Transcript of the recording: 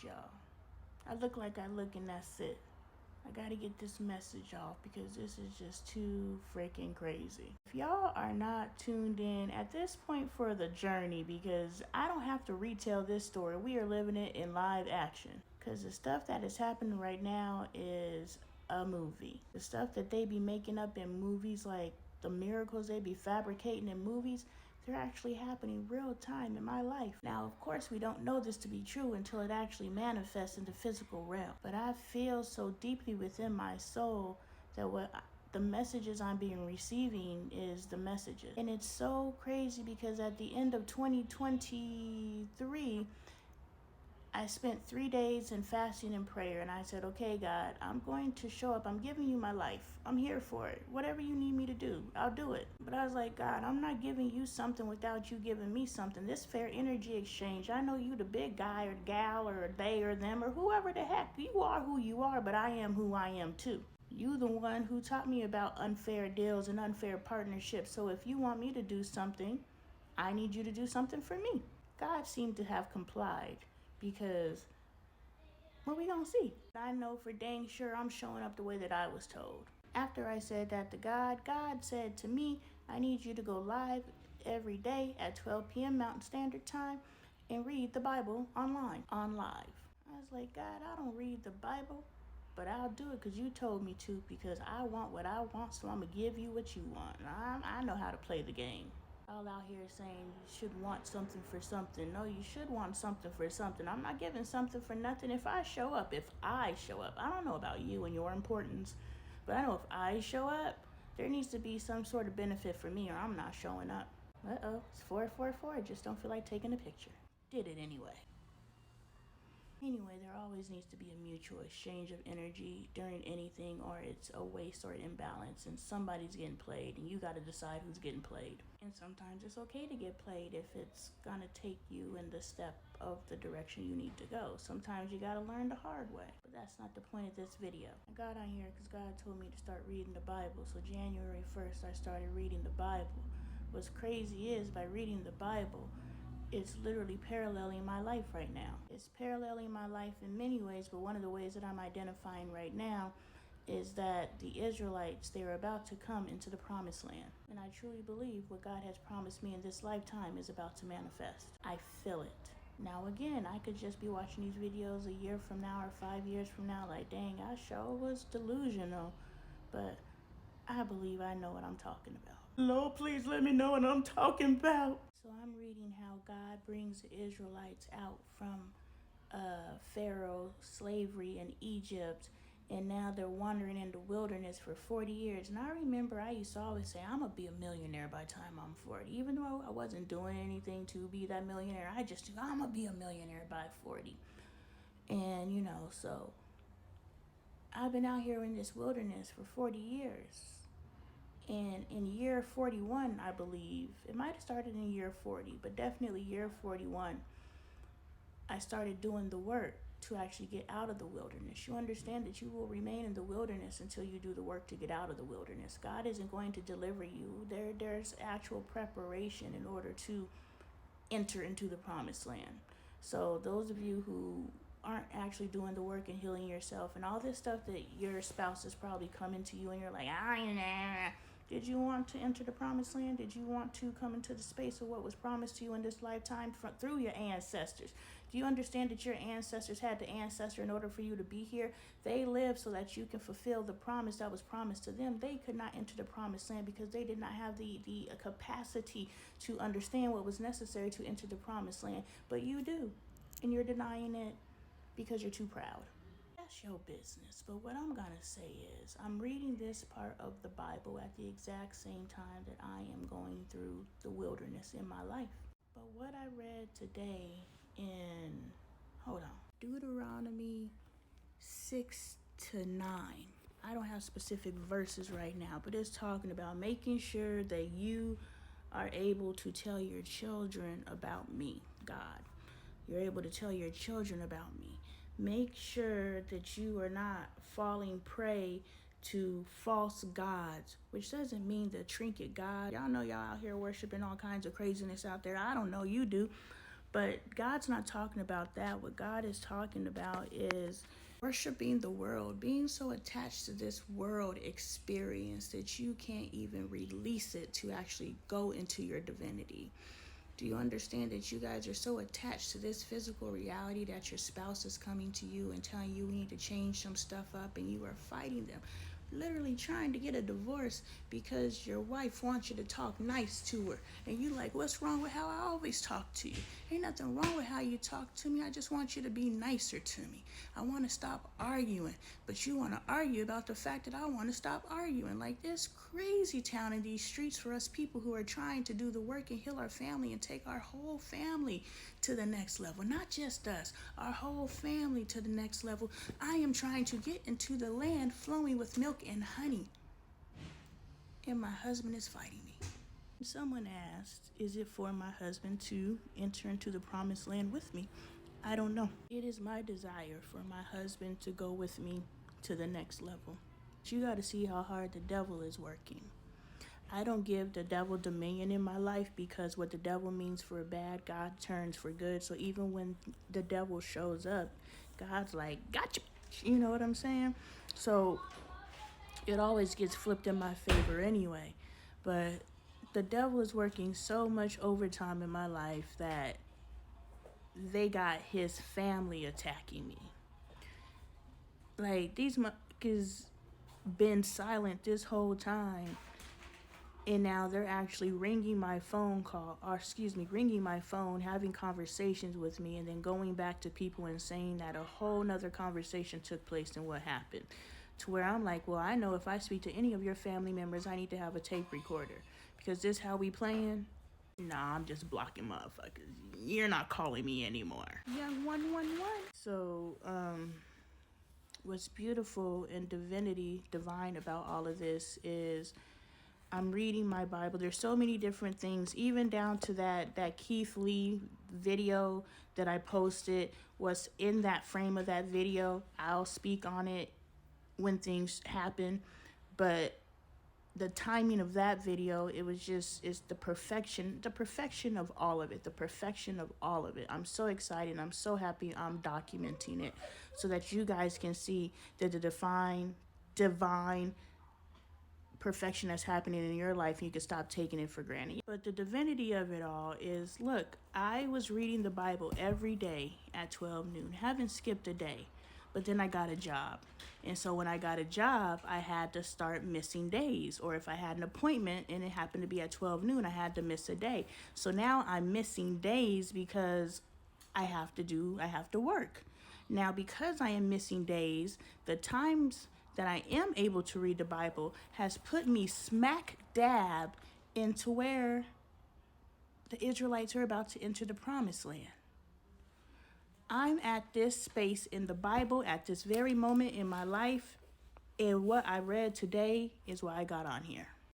right, y'all. I look like I look and that's it. I gotta get this message off because this is just too freaking crazy. If y'all are not tuned in at this point for the journey, because I don't have to retell this story, we are living it in live action. Because the stuff that is happening right now is a movie. The stuff that they be making up in movies, like the miracles they be fabricating in movies, they're actually happening real time in my life. Now, of course, we don't know this to be true until it actually manifests in the physical realm. But I feel so deeply within my soul that the messages I'm being receiving is the messages. And it's so crazy because at the end of 2023, I spent 3 days in fasting and prayer, and I said, okay, God, I'm going to show up. I'm giving you my life. I'm here for it. Whatever you need me to do, I'll do it. But I was like, God, I'm not giving you something without you giving me something. This fair energy exchange, I know you the big guy or gal or they or them or whoever the heck. You are who you are, but I am who I am too. You the one who taught me about unfair deals and unfair partnerships. So if you want me to do something, I need you to do something for me. God seemed to have complied. Because, well, we gonna see. I know for dang sure I'm showing up the way that I was told. After I said that to God, God said to me, I need you to go live every day at 12 p.m. Mountain Standard Time and read the Bible online, on live. I was like, God, I don't read the Bible, but I'll do it because you told me to, because I want what I want, so I'm going to give you what you want. I know how to play the game. All out here saying you should want something for something. No, you should want something for something. I'm not giving something for nothing. If I show up, I don't know about you and your importance, but I know if I show up, there needs to be some sort of benefit for me or I'm not showing up. It's 444. I just don't feel like taking a picture. Did it anyway. Anyway, there always needs to be a mutual exchange of energy during anything, or it's a waste or an imbalance, and somebody's getting played, and you got to decide who's getting played. And sometimes it's okay to get played if it's going to take you in the step of the direction you need to go. Sometimes you got to learn the hard way, but that's not the point of this video. I got on here because God told me to start reading the Bible, so January 1st, I started reading the Bible. What's crazy is, by reading the Bible, it's literally paralleling my life right now. It's paralleling my life in many ways, but one of the ways that I'm identifying right now is that the Israelites, they're about to come into the promised land. And I truly believe what God has promised me in this lifetime is about to manifest. I feel it. Now again, I could just be watching these videos a year from now or 5 years from now like, dang, I sure was delusional. But I believe I know what I'm talking about. Lord, please let me know what I'm talking about. So I'm reading how God brings the Israelites out from Pharaoh slavery in Egypt, and now they're wandering in the wilderness for 40 years. And I remember I used to always say, I'm going to be a millionaire by the time I'm 40. Even though I wasn't doing anything to be that millionaire, I just knew I'm going to be a millionaire by 40. And, so I've been out here in this wilderness for 40 years. And in year 41, I believe, it might have started in year 40, but definitely year 41, I started doing the work to actually get out of the wilderness. You understand that you will remain in the wilderness until you do the work to get out of the wilderness. God isn't going to deliver you. There's actual preparation in order to enter into the promised land. So those of you who aren't actually doing the work and healing yourself and all this stuff that your spouse is probably coming to you and you're like, did you want to enter the promised land? Did you want to come into the space of what was promised to you in this lifetime through your ancestors? Do you understand that your ancestors had to ancestor in order for you to be here? They lived so that you can fulfill the promise that was promised to them. They could not enter the promised land because they did not have the capacity to understand what was necessary to enter the promised land. But you do, and you're denying it because you're too proud. That's your business. But what I'm going to say is, I'm reading this part of the Bible at the exact same time that I am going through the wilderness in my life. But what I read today in, Deuteronomy 6-9. I don't have specific verses right now, but it's talking about making sure that you are able to tell your children about me, God. You're able to tell your children about me. Make sure that you are not falling prey to false gods, which doesn't mean the trinket God. Y'all know y'all out here worshiping all kinds of craziness out there. I don't know, you do. But God's not talking about that. What God is talking about is worshiping the world, being so attached to this world experience that you can't even release it to actually go into your divinity. Do you understand that you guys are so attached to this physical reality that your spouse is coming to you and telling you we need to change some stuff up, and you are fighting them, literally trying to get a divorce because your wife wants you to talk nice to her, and you like, what's wrong with how I always talk to you? Ain't nothing wrong with how you talk to me. I just want you to be nicer to me. I want to stop arguing, but you want to argue about the fact that I want to stop arguing. Like, there's crazy town in these streets for us people who are trying to do the work and heal our family and take our whole family to the next level. Not just us, our whole family to the next level. I am trying to get into the land flowing with milk and honey, and my husband is fighting me. Someone asked, is it for my husband to enter into the promised land with me? I don't know. It is my desire for my husband to go with me to the next level. You got to see how hard the devil is working. I don't give the devil dominion in my life, because what the devil means for bad, God turns for good. So even when the devil shows up, God's like, gotcha. You know what I'm saying? So it always gets flipped in my favor anyway. But the devil is working so much overtime in my life that they got his family attacking me. Like, these motherfuckers been silent this whole time, and now they're actually ringing my phone, having conversations with me, and then going back to people and saying that a whole nother conversation took place than what happened. To where I'm like, well, I know if I speak to any of your family members, I need to have a tape recorder, because this how we playing. Nah, I'm just blocking motherfuckers. You're not calling me anymore. Young 111. So, what's beautiful and divine about all of this is I'm reading my Bible. There's so many different things, even down to that Keith Lee video that I posted. What's in that frame of that video, I'll speak on it when things happen. But the timing of that video, it's the perfection of all of it. I'm so excited. I'm so happy I'm documenting it so that you guys can see that the divine perfection that's happening in your life, and you can stop taking it for granted. But the divinity of it all is, look, I was reading the Bible every day at 12 noon, haven't skipped a day. But then I got a job. And so when I got a job, I had to start missing days. Or if I had an appointment and it happened to be at 12 noon, I had to miss a day. So now I'm missing days because I have to work. Now, because I am missing days, the times that I am able to read the Bible has put me smack dab into where the Israelites are about to enter the promised land. I'm at this space in the Bible at this very moment in my life, and what I read today is why I got on here.